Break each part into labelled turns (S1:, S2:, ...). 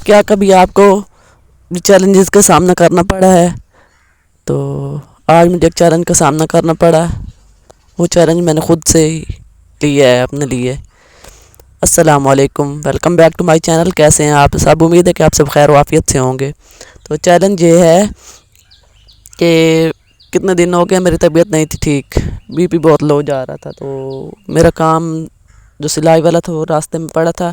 S1: کیا کبھی آپ کو چیلنجز کا سامنا کرنا پڑا ہے؟ تو آج مجھے ایک چیلنج کا سامنا کرنا پڑا، وہ چیلنج میں نے خود سے ہی لیا ہے اپنے لیے۔ السلام علیکم، welcome back to my channel. کیسے ہیں آپ سب؟ امید ہے کہ آپ سب خیر و عافیت سے ہوں گے۔ تو چیلنج یہ ہے کہ کتنے دن ہو گئے میری طبیعت نہیں تھی ٹھیک، بی پی بہت لو جا رہا تھا، تو میرا کام جو سلائی والا تھا وہ راستے میں پڑا تھا۔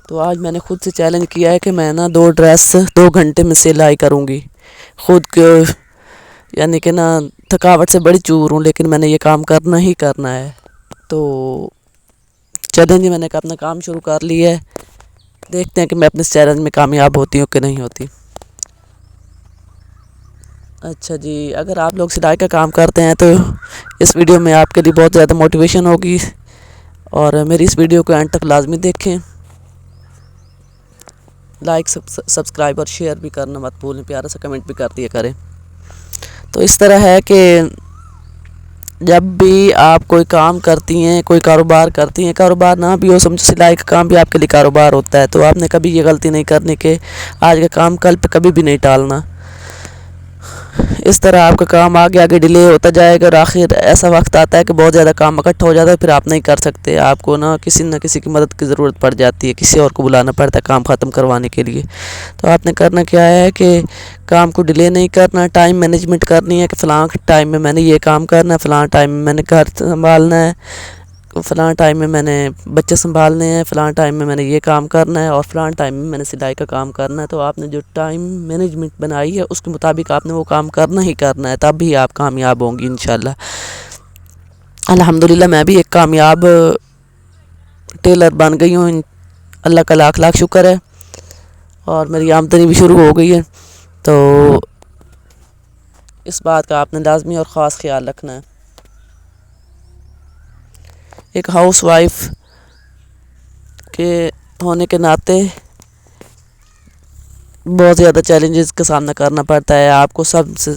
S1: تو آج میں نے خود سے چیلنج کیا ہے کہ میں نا 2 ڈریس 2 گھنٹے میں سلائی کروں گی خود کو، یعنی کہ نا تھکاوٹ سے بڑی چور ہوں، لیکن میں نے یہ کام کرنا ہی کرنا ہے۔ تو چیلنج میں نے اپنا کام شروع کر لیا ہے، دیکھتے ہیں کہ میں اپنے اس چیلنج میں کامیاب ہوتی ہوں کہ نہیں ہوتی۔ اچھا جی، اگر آپ لوگ سلائی کا کام کرتے ہیں تو اس ویڈیو میں آپ کے لیے بہت زیادہ موٹیویشن ہوگی، اور میری اس ویڈیو کو اینڈ تک لازمی دیکھیں۔ لائک سبسکرائب اور شیئر بھی کرنا مت بھولیں، پیارا سا کمنٹ بھی کر دیا کریں۔ تو اس طرح ہے کہ جب بھی آپ کوئی کام کرتی ہیں، کوئی کاروبار کرتی ہیں، کاروبار نہ بھی ہو، سمجھو سلائی کا کام بھی آپ کے لیے کاروبار ہوتا ہے، تو آپ نے کبھی یہ غلطی نہیں کرنی کہ آج کا کام کل پہ کبھی بھی نہیں ٹالنا۔ اس طرح آپ کا کام آگے آگے ڈیلے ہوتا جائے گا، اور آخر ایسا وقت آتا ہے کہ بہت زیادہ کام اکٹھا ہو جاتا ہے، پھر آپ نہیں کر سکتے، آپ کو نہ کسی کی مدد کی ضرورت پڑ جاتی ہے، کسی اور کو بلانا پڑتا ہے کام ختم کروانے کے لیے۔ تو آپ نے کرنا کیا ہے کہ کام کو ڈیلے نہیں کرنا، ٹائم مینجمنٹ کرنی ہے کہ فلاں ٹائم میں میں نے یہ کام کرنا ہے، فلاں ٹائم میں میں نے گھر سنبھالنا ہے، فلاں ٹائم میں میں نے بچے سنبھالنے ہیں، فلاں ٹائم میں میں نے یہ کام کرنا ہے، اور فلاں ٹائم میں میں نے سلائی کا کام کرنا ہے۔ تو آپ نے جو ٹائم مینجمنٹ بنائی ہے اس کے مطابق آپ نے وہ کام کرنا ہی کرنا ہے، تب بھی آپ کامیاب ہوں گی انشاءاللہ۔ الحمدللہ میں بھی ایک کامیاب ٹیلر بن گئی ہوں، اللہ کا لاکھ لاکھ شکر ہے، اور میری آمدنی بھی شروع ہو گئی ہے۔ تو اس بات کا آپ نے لازمی اور خاص خیال رکھنا ہے۔ ایک ہاؤس وائف کے ہونے کے ناطے بہت زیادہ چیلنجز کا سامنا کرنا پڑتا ہے۔ آپ کو سب سے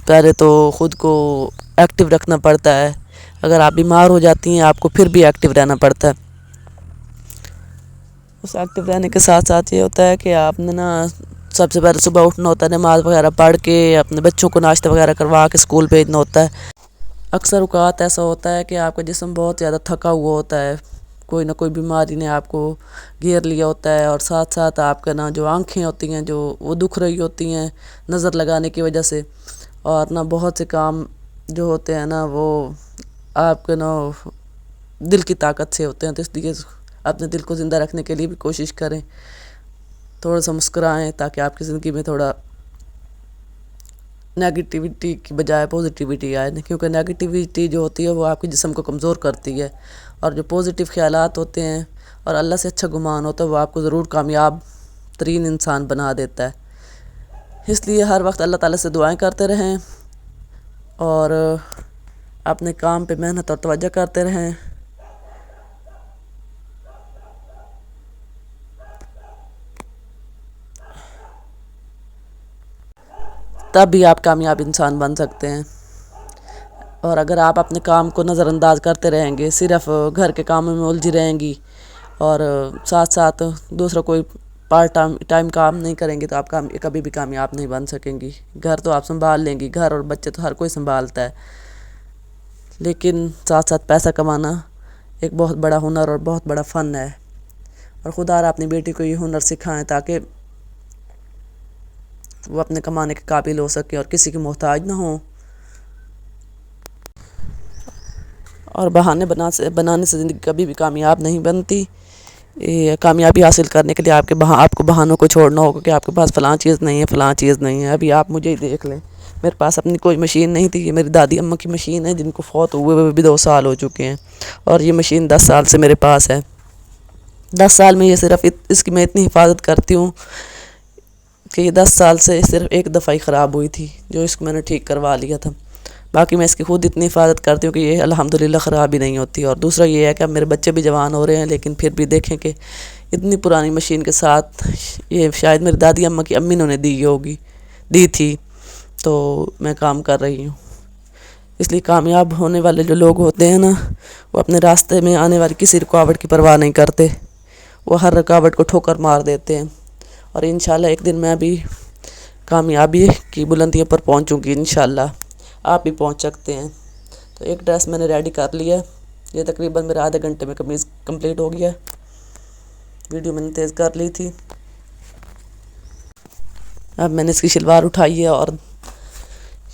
S1: پہلے تو خود کو ایکٹیو رکھنا پڑتا ہے، اگر آپ بیمار ہو جاتی ہیں آپ کو پھر بھی ایکٹیو رہنا پڑتا ہے۔ اس ایکٹیو رہنے کے ساتھ ساتھ یہ ہوتا ہے کہ آپ نے نا سب سے پہلے صبح اٹھنا ہوتا ہے، نماز وغیرہ پڑھ کے اپنے بچوں کو ناشتہ وغیرہ کروا کے اسکول بھیجنا ہوتا ہے۔ اکثر اوقات ایسا ہوتا ہے کہ آپ کا جسم بہت زیادہ تھکا ہوا ہوتا ہے، کوئی نہ کوئی بیماری نے آپ کو گھیر لیا ہوتا ہے، اور ساتھ ساتھ آپ کا نا جو آنکھیں ہوتی ہیں جو وہ دکھ رہی ہوتی ہیں نظر لگانے کی وجہ سے، اور نا بہت سے کام جو ہوتے ہیں نا وہ آپ کے نا دل کی طاقت سے ہوتے ہیں، تو اس لیے اپنے دل کو زندہ رکھنے کے لیے بھی کوشش کریں، تھوڑا سا مسکرائیں تاکہ آپ کی زندگی میں تھوڑا نیگیٹیوٹی کی بجائے پوزیٹیوٹی آئے، کیونکہ نیگیٹیوٹی جو ہوتی ہے وہ آپ کے جسم کو کمزور کرتی ہے، اور جو پوزیٹیو خیالات ہوتے ہیں اور اللہ سے اچھا گمان ہوتا ہے وہ آپ کو ضرور کامیاب ترین انسان بنا دیتا ہے۔ اس لیے ہر وقت اللہ تعالیٰ سے دعائیں کرتے رہیں، اور اپنے کام پہ محنت اور توجہ کرتے رہیں۔ تب بھی آپ کامیاب انسان بن سکتے ہیں، اور اگر آپ اپنے کام کو نظر انداز کرتے رہیں گے، صرف گھر کے کاموں میں الجھی رہیں گی، اور ساتھ ساتھ دوسرا کوئی پارٹ ٹائم کام نہیں کریں گے، تو آپ کبھی بھی کامیاب نہیں بن سکیں گی۔ گھر تو آپ سنبھال لیں گی، گھر اور بچے تو ہر کوئی سنبھالتا ہے، لیکن ساتھ ساتھ پیسہ کمانا ایک بہت بڑا ہنر اور بہت بڑا فن ہے، اور خدا را اپنی بیٹی کو یہ ہنر سکھائیں تاکہ وہ اپنے کمانے کے قابل ہو سکے اور کسی کی محتاج نہ ہوں۔ اور بہانے بنانے سے زندگی کبھی بھی کامیاب نہیں بنتی۔ کامیابی حاصل کرنے کے لیے آپ کو بہانوں کو چھوڑنا ہوگا کہ آپ کے پاس فلاں چیز نہیں ہے، فلاں چیز نہیں ہے۔ ابھی آپ مجھے ہی دیکھ لیں، میرے پاس اپنی کوئی مشین نہیں تھی، یہ میری دادی اماں کی مشین ہے جن کو فوت ہوئے بھی 2 سال ہو چکے ہیں، اور یہ مشین 10 سال سے میرے پاس ہے۔ 10 سال میں یہ صرف اس کی میں اتنی حفاظت کرتی ہوں کہ یہ 10 سال سے صرف ایک دفعہ ہی خراب ہوئی تھی، جو اس کو میں نے ٹھیک کروا لیا تھا، باقی میں اس کی خود اتنی حفاظت کرتی ہوں کہ یہ الحمدللہ خراب ہی نہیں ہوتی۔ اور دوسرا یہ ہے کہ اب میرے بچے بھی جوان ہو رہے ہیں، لیکن پھر بھی دیکھیں کہ اتنی پرانی مشین کے ساتھ یہ شاید میری دادی اماں کی امی نے دی تھی، تو میں کام کر رہی ہوں۔ اس لیے کامیاب ہونے والے جو لوگ ہوتے ہیں نا، وہ اپنے راستے میں آنے والی کسی رکاوٹ کی پرواہ نہیں کرتے، وہ ہر رکاوٹ کو ٹھوکر مار دیتے ہیں، اور انشاءاللہ ایک دن میں بھی کامیابی کی بلندیوں پر پہنچوں گی انشاءاللہ، آپ بھی پہنچ سکتے ہیں۔ تو ایک ڈریس میں نے ریڈی کر لیا، یہ تقریباً میرا آدھے گھنٹے میں قمیض کمپلیٹ ہو گیا۔ ویڈیو میں نے تیز کر لی تھی۔ اب میں نے اس کی شلوار اٹھائی ہے اور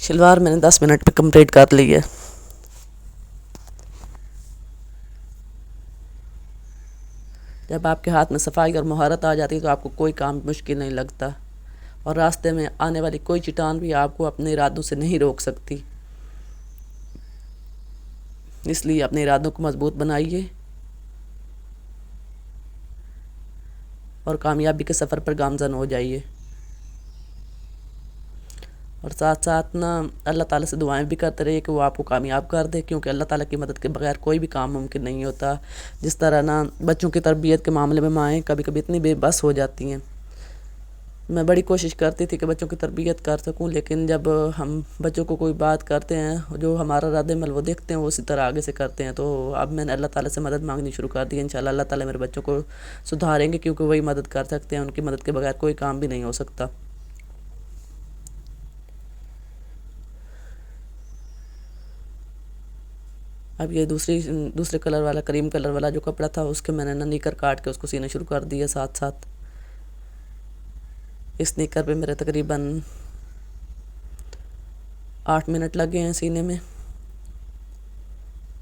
S1: شلوار میں نے 10 منٹ پہ کمپلیٹ کر لی ہے۔ جب آپ کے ہاتھ میں صفائی اور مہارت آ جاتی ہے تو آپ کو کوئی کام مشکل نہیں لگتا، اور راستے میں آنے والی کوئی چٹان بھی آپ کو اپنے ارادوں سے نہیں روک سکتی۔ اس لیے اپنے ارادوں کو مضبوط بنائیے اور کامیابی کے سفر پر گامزن ہو جائیے، اور ساتھ ساتھ اللہ تعالیٰ سے دعائیں بھی کرتے رہیے کہ وہ آپ کو کامیاب کر دے، کیونکہ اللہ تعالیٰ کی مدد کے بغیر کوئی بھی کام ممکن نہیں ہوتا۔ جس طرح بچوں کی تربیت کے معاملے میں مائیں کبھی کبھی اتنی بے بس ہو جاتی ہیں۔ میں بڑی کوشش کرتی تھی کہ بچوں کی تربیت کر سکوں، لیکن جب ہم بچوں کو کوئی بات کرتے ہیں، جو ہمارا رد عمل وہ دیکھتے ہیں، وہ اسی طرح آگے سے کرتے ہیں۔ تو اب میں نے اللہ تعالیٰ سے مدد مانگنی شروع کر دی ہے۔ انشاءاللہ اللہ تعالیٰ میرے بچوں کو سدھاریں گے، کیونکہ وہی مدد کر سکتے ہیں، ان کی مدد کے بغیر کوئی کام بھی نہیں ہو سکتا۔ اب یہ دوسرے کلر والا، کریم کلر والا جو کپڑا تھا، اس کے میں نے نیکر کاٹ کے اس کو سینا شروع کر دیا ساتھ ساتھ۔ اس نیکر پہ میرے تقریباً 8 منٹ لگے ہیں سینے میں۔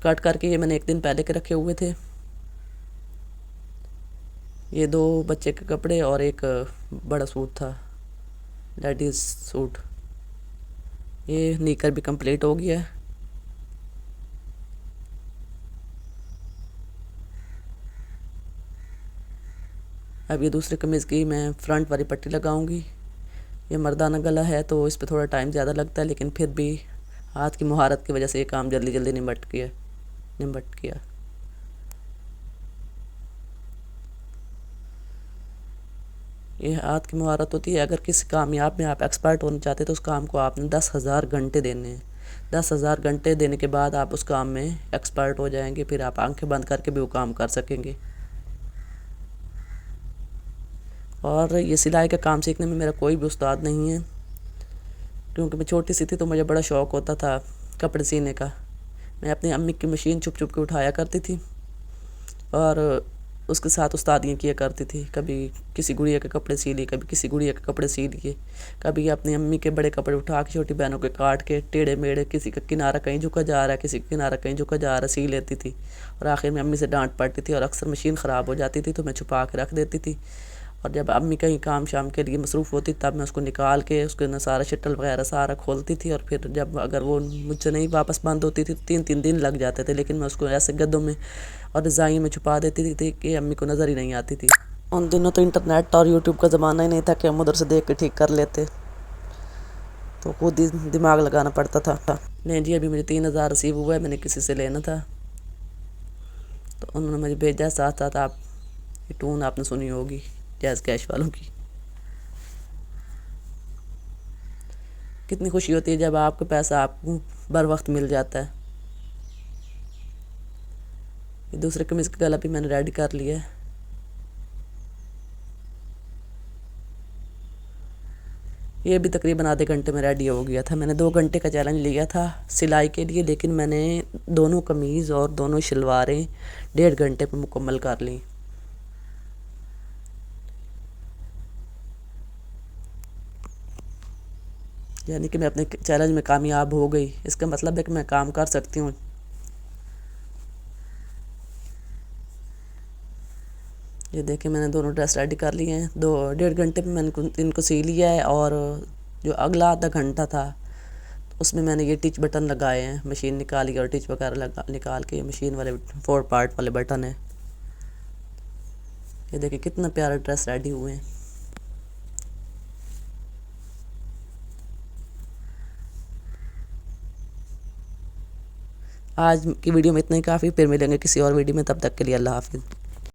S1: کٹ کر کے یہ میں نے ایک دن پہلے کے رکھے ہوئے تھے۔ یہ 2 بچے کے کپڑے اور ایک بڑا سوٹ تھا، لیڈیز سوٹ۔ یہ نیکر بھی کمپلیٹ ہو گیا ہے۔ اب یہ دوسرے قمیض کی میں فرنٹ والی پٹی لگاؤں گی۔ یہ مردانہ گلا ہے تو اس پہ تھوڑا ٹائم زیادہ لگتا ہے، لیکن پھر بھی ہاتھ کی مہارت کی وجہ سے یہ کام جلدی جلدی نمٹ گیا۔ یہ ہاتھ کی مہارت ہوتی ہے۔ اگر کسی کامیاب میں آپ ایکسپرٹ ہونا چاہتے ہیں تو اس کام کو آپ نے 10,000 گھنٹے دینے ہیں۔ 10,000 گھنٹے دینے کے بعد آپ اس کام میں ایکسپرٹ ہو جائیں گے، پھر آپ آنکھیں بند کر کے بھی وہ کام کر سکیں گے۔ اور یہ سلائی کا کام سیکھنے میں میرا کوئی بھی استاد نہیں ہے، کیونکہ میں چھوٹی سی تھی تو مجھے بڑا شوق ہوتا تھا کپڑے سینے کا۔ میں اپنی امی کی مشین چھپ چھپ کے اٹھایا کرتی تھی اور اس کے ساتھ استادیاں کیا کرتی تھی۔ کبھی کسی گڑیا کے کپڑے سی لیے، کبھی کسی گڑیا کے کپڑے سی لیے، کبھی اپنی امی کے بڑے کپڑے اٹھا کے چھوٹی بہنوں کے کاٹ کے ٹیڑھے میڑھے، کسی کا کنارہ کہیں جھکا جا رہا ہے، کسی کا کنارہ کہیں جھکا جا رہا ہے، سی لیتی تھی۔ اور آخر میں امی سے ڈانٹ پڑتی تھی، اور اکثر مشین خراب ہو جاتی تھی تو میں چھپا کے رکھ دیتی تھی، اور جب امی کہیں کام شام کے لیے مصروف ہوتی تب میں اس کو نکال کے اس کے سارا شٹل وغیرہ سارا کھولتی تھی، اور پھر جب اگر وہ مجھ سے نہیں واپس بند ہوتی تھی تو 3 دن لگ جاتے تھے، لیکن میں اس کو ایسے گدوں میں اور رضائیوں میں چھپا دیتی تھی کہ امی کو نظر ہی نہیں آتی تھی۔ ان دنوں تو انٹرنیٹ اور یوٹیوب کا زمانہ ہی نہیں تھا کہ ہم ادھر سے دیکھ کے ٹھیک کر لیتے، تو خود ہی دماغ لگانا پڑتا تھا۔ نہیں جی، ابھی مجھے 3,000 ریسیو ہوا ہے، میں نے کسی سے لینا تھا تو انہوں نے مجھے بھیجا۔ ساتھ ساتھ آپ یہ ٹون آپ نے سنی ہوگی جیز کیش والوں کی۔ کتنی خوشی ہوتی ہے جب آپ کا پیسہ آپ کو بر وقت مل جاتا ہے۔ یہ دوسرے قمیض کا گلا بھی میں نے ریڈی کر لیا ہے۔ یہ بھی تقریباً آدھے گھنٹے میں ریڈی ہو گیا تھا۔ میں نے 2 گھنٹے کا چیلنج لیا تھا سلائی کے لیے، لیکن میں نے دونوں قمیض اور دونوں شلواریں 1.5 گھنٹے میں مکمل کر لیں۔ یعنی کہ میں اپنے چیلنج میں کامیاب ہو گئی۔ اس کا مطلب ہے کہ میں کام کر سکتی ہوں۔ یہ دیکھیں میں نے دونوں ڈریس ریڈی کر لی ہیں۔ 1.5 گھنٹے میں نے ان کو سی لیا ہے، اور جو اگلا آدھا گھنٹہ تھا اس میں نے یہ ٹچ بٹن لگائے ہیں، مشین نکالی اور ٹچ وغیرہ نکال کے، یہ مشین والے 4 پارٹ والے بٹن ہیں۔ یہ دیکھیں کتنا پیارا ڈریس ریڈی ہوئے ہیں۔ آج کی ویڈیو میں اتنا ہی کافی، پھر ملیں گے کسی اور ویڈیو میں، تب تک کے لیے اللہ حافظ۔